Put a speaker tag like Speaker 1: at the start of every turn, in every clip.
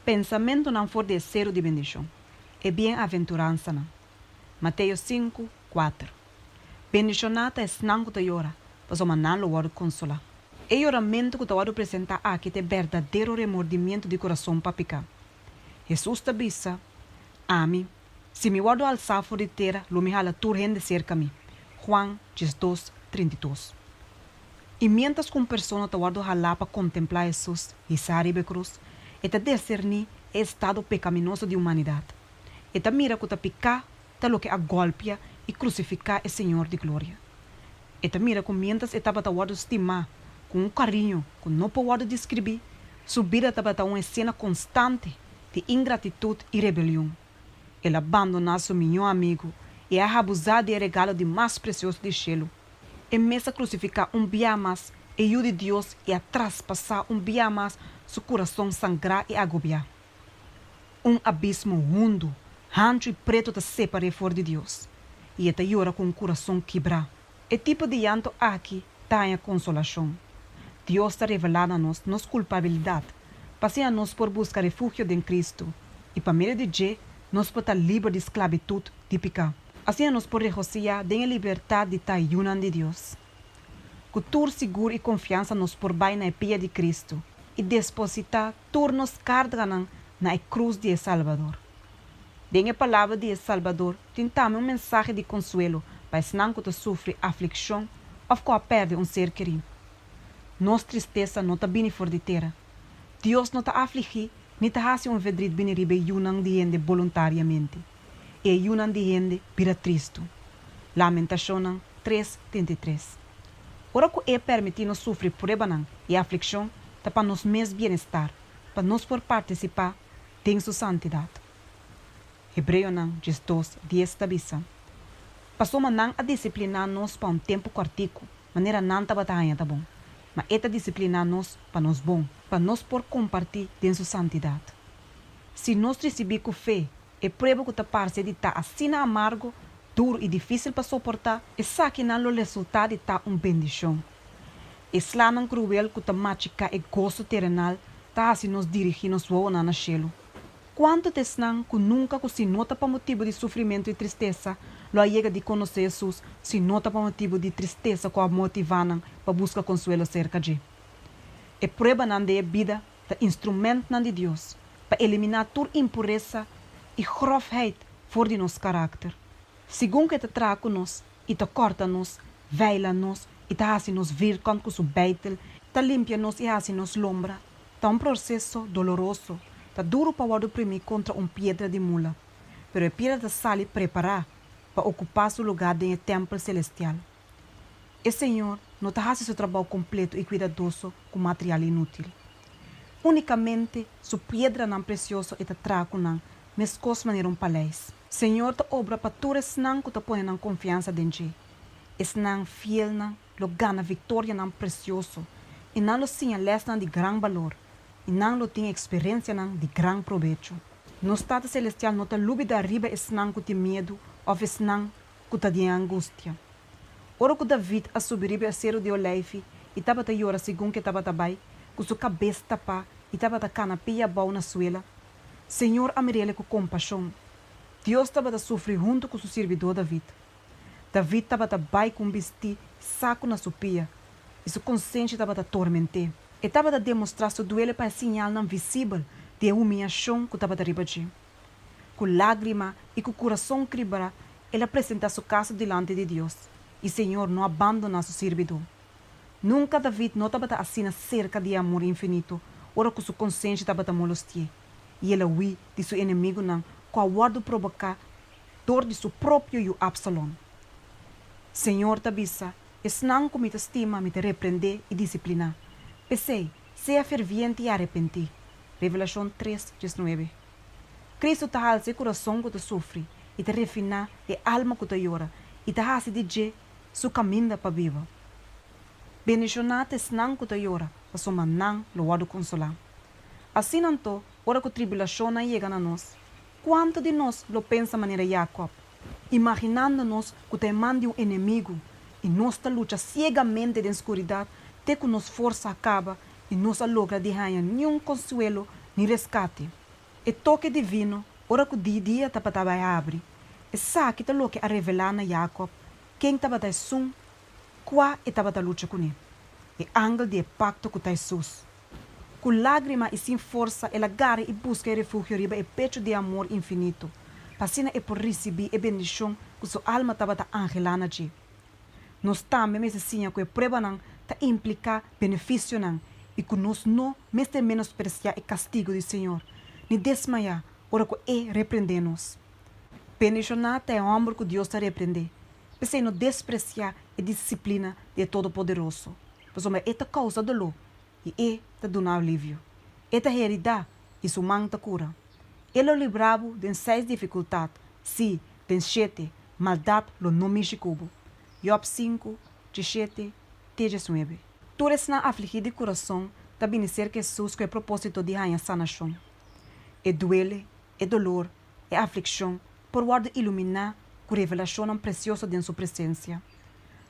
Speaker 1: Pensamento não for de cero de bendição. É bem-aventurança. Mateus 5, 4. Bendicionata é snango da yora, mas o manan lo wado consolar. É oramento que eu apresentar aqui é verdadeiro remordimento de coração papica. Jesus te bisa, ami, se me wado alçar for de terra, lo me hala turhen cerca mi. Juan 2, 32. E mientras com persona te wado hala para contemplar Jesus e saribe cruz, e te discernir o estado pecaminoso de humanidade. E te mira que te picar, te lo que a golpea e crucificar o Senhor de glória. E te mira que mientras estava te wado estimar, com carinho que não pode descrever, subida estava uma cena constante de ingratitude e rebelião. Ele abandonou seu melhor amigo e a abusar do regalo de mais precioso de cielo. E mesa crucificar dia mais e o de Deus e a traspassar dia mais seu coração sangrar e agobiar. Abismo fundo, rancho e preto te separa fora de Deus. E ele llora com o coração quebrar. E tipo de llanto aqui tem a consolação. Deus está revelando a nós nossa culpabilidade, para nós por buscar refúgio em Cristo. E para meio de Deus, nós podemos estar livres de esclavitud de pecado. Assim nós podemos regocijar da liberdade de estar unidos de Deus. Cultura seguro e confiança nos por bem na pia de Cristo e depositar turnos cargas na cruz de Salvador. Denha palavra de Salvador tem também mensagem de consuelo para os não que sofrem aflição ou que perde ser querido. Nossa tristeza não está bem fora de terra. Deus não está afligir, nem está fazendo vedrid bem ribe yunan de gente voluntariamente. E yunan de gente vira triste. Lamentação 3:33. Ora que é permitido sofrer prueba e aflição, está para nos mesmos bem-estar, para nós por participar de sua santidade. Hebreu 2, 10 tabisa. Passou a disciplinar nós para tempo curtico, maneira não está batalha tá bom. Mas esta disciplina nos para nós bom, para nós por compartilhar de sua santidade. Se nós recebemos com fé, é prova que a parte de estar assim amargo, duro e difícil para suportar, e sabe que o resultado está uma bendição. E slá não cruel que a mágica e gozo terrenal, está assim nos dirigir nos voos na cielo. Quanto te snang que nunca que se nota para motivo de sofrimento e tristeza, lo chega de conhecer Jesus, se nota para motivo de tristeza que a motivam para buscar consuelo cerca de. E prova não de vida, de instrumento não de Deus, para eliminar toda impureza e grofheid fora de nosso caráter. Segundo que te traga nos e te corta nos, veila nos e te hace nos vir com seu beitel, te limpia nos e hace nos lombra. Está processo doloroso. Está duro para oprimir contra pedra de mula, pero a pedra de sal preparar para ocupar seu lugar no templo celestial. O Senhor não está fazendo seu trabalho completo e cuidadoso com material inútil. Unicamente sua pedra não preciosa e te trago não, mas coisa maneira palés. Senhor te obra para todos não que te põe na confiança em ti. Es não fiel não, lo gana vitória não precioso e não lo sinales não de grande valor. E não tem experiência de grande proveito. No estado celestial não está lúbida arriba es não que tem medo ou es não que tem angústia. Ora que David a subir a cero de oleive e estava a llorar segundo que estava bai, com sua cabeça tapa e estava a canapia bom na suela. Senhor amarelo com compaixão. Deus estava a sofrer junto com seu servidor David. David estava a bai com vestir saco na sua pia e sua consciência estava a atormentar. E estava a demonstrar seu duelo para sinal não visível de humilhação que estava a ribadir. Com lágrima e com o coração quebrado, ele apresenta seu caso diante de Deus. E Senhor não abandona seu servidor. Nunca David não estava assim cerca de amor infinito, ora que sua consciência estava a molestar. E ele ouviu de seu inimigo não, com a guarda provocar dor de seu próprio Absalom. Senhor tabisa, es não que me estima, me repreender e disciplinar. Pensei, seja ferviente e arrepentir. Revelação 3:19. Cristo te alça o coração que te sofre e te refina a alma que te llora e te hace dizer seu caminho para viva. Bendicionate es não que te llora, mas o não lo guardo consolar. Assim então, ora que a tribulação chega a nós, quanto de nós lo pensa maneira Jacob, imaginando-nos que te mande um inimigo e nossa luta cegamente na escuridade, até que nossa força acaba e nos logra de ganhar nenhum consuelo nem resgate. E toque divino, ora que o dia tá vai abrir. E sabe que lo que a revelar na Jacob, quem tá vai sum, qua e tá vai luta com ele. E angel de pacto com Jesus. Com lágrima e sem força, ela agarra e busca refúgio riba e pecho de amor infinito. Passina e por receber e bendição que sua alma tá vai angelana de. Nós também me sinha que a prova não tá implica benefício não e que nós não menospreciar o castigo do Senhor. Ni desmaiar, ora que repreender-nos. Bendicionar é o ombro que Deus está repreender. Pensei no despreciar a disciplina de Todo-Poderoso. Pois é esta causa do lo e está dando alívio. Esta realidade e sua mão está cura. Ele librava de 6 dificuldades, se de 7 maldade lo não mexe cubo. Job 5, 17, 19. Tu és na afligir de coração, também ser que Jesus com o propósito de ganhar sanação. E duele, e dolor, e aflição, por guarda iluminar com revelação preciosa de sua presença.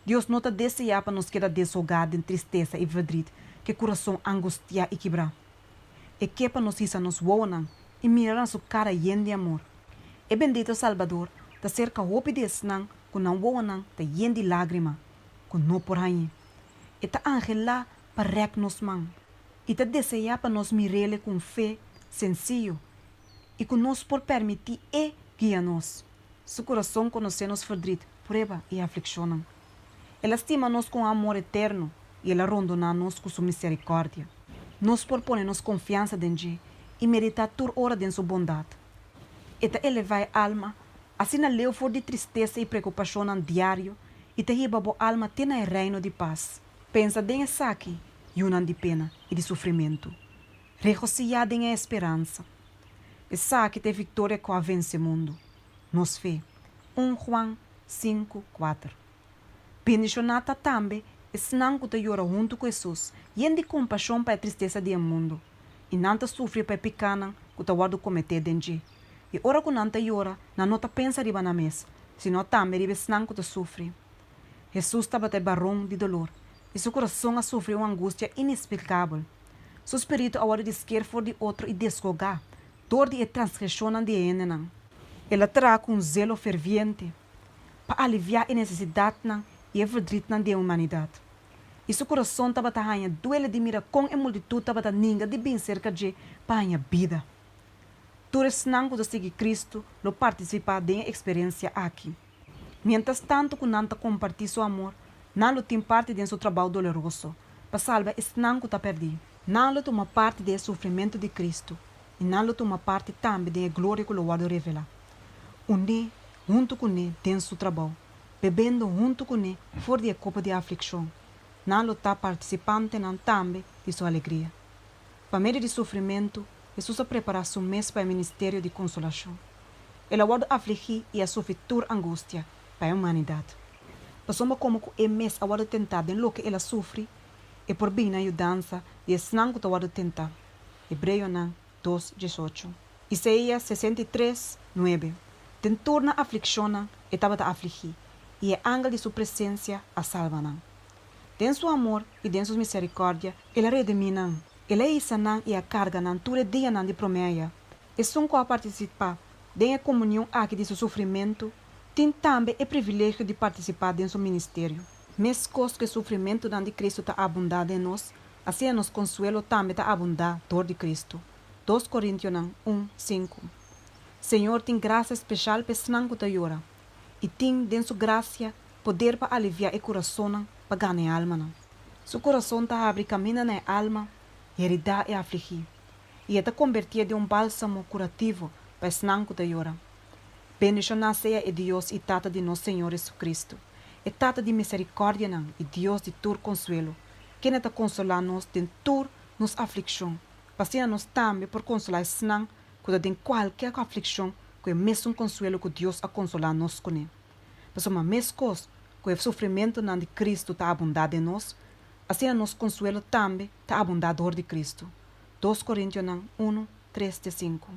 Speaker 1: Deus não está deseja para nos quedar desogado em tristeza e verdade, que coração angustia e quebrar. E que para nos isa nos voam e mirar sua cara llena de amor. E bendito Salvador, da cerca hope de esnang, com não voam da llena de lágrima, com não por aí. E ta angela para rec nos man. E ta deseja para nos mirar com fé, sencillo, e com nos por permitir e guia-nos. Su coração conhece-nos verdade, prova e aflição. Ela estima-nos com amor eterno e ela ronda-nos com sua misericórdia. Nos propõe-nos confiança em Ele e meditar toda hora em sua bondade. Esta eleva a alma, assim na leu for de tristeza e preocupação diário e te riba a alma tem o reino de paz. Pensa em saque, yunan de pena e de sofrimento. Regocijada em esperança. E saque te vitória com a vence mundo. Nos fé. 1 Juan 5, 4. Bendicionata também, esnanco te llora junto com Jesus, e de compaixão para a tristeza do mundo. E não te sofre para picana, que te guardo cometer dentro. E ora que não te llora, não te pensa riba na mesa, senão também riba esnanco te sofre. Jesus estava te barrão de dolor, e seu coração a sofrer uma angústia inexplicável. Seu espírito agora desquer for de outro e desgogar, dor de transgressão de enenan. Ela terá com zelo ferviente, para aliviar a necessidade e a verdade da humanidade. E seu coração estava a ganhar duele de mira com a multitud estava a ninga de bem cerca de para a vida. Tu resnango de seguir Cristo, lo participar da experiência aqui. Mientras tanto, que não compartilha seu amor, não lo tem parte de seu trabalho doloroso, para salvar esse nango está perdido. Não lo toma parte do sofrimento de Cristo, e não lo toma parte também da glória que o guarda revela. Unir junto com ele dentro do seu trabalho, bebendo junto com ele fora da copa de aflição. Não lo está participante também de sua alegria. Para meio de sofrimento, Jesus prepara seu mês para o ministério de consolação. Ele guarda afligir e a sofrer angústia para a humanidade. Passamos como que o mês guarda tentar em lo que ela sofre e por bem na ajudança de esnan que guarda tentar. Hebreu 2:18. Isaías 63:9. Tentorna aflição e estava a afligir, e é ángel de sua presença a salva. Den seu amor e den sua misericórdia, ele redimina. Ele é isanan e a carga nan todo dia nan de promeia. E são a participar da comunhão aqui de seu sofrimento, tem também o privilégio de participar de seu ministério. Mas coisa que o sofrimento nan de Cristo está abundado em nós, assim nos consuelo também está abundado dor de Cristo. 2 Coríntios 1:5. Senhor tem graça especial para esnan que te llora, e tem den sua graça poder para aliviar o coração para ganhar a alma. Seu coração está abre caminho na alma, heredar e afligir, e está convertido de bálsamo curativo para esnan que te llora. Bendicionado seja o Deus e Tata de nosso Senhor Jesus Cristo, e Tata de misericórdia e Deus de todo consuelo, que está consolar-nos de toda nossa aflição, passeia-nos também por consolar esnan que tem qualquer aflição, que é mesmo consuelo que Deus a consolar-nos com ele. Mas uma mesma coisa, que o sofrimento de Cristo está abundado em nós, assim nos consuelo também está abundado de Cristo. 2 Coríntios 1:3-5.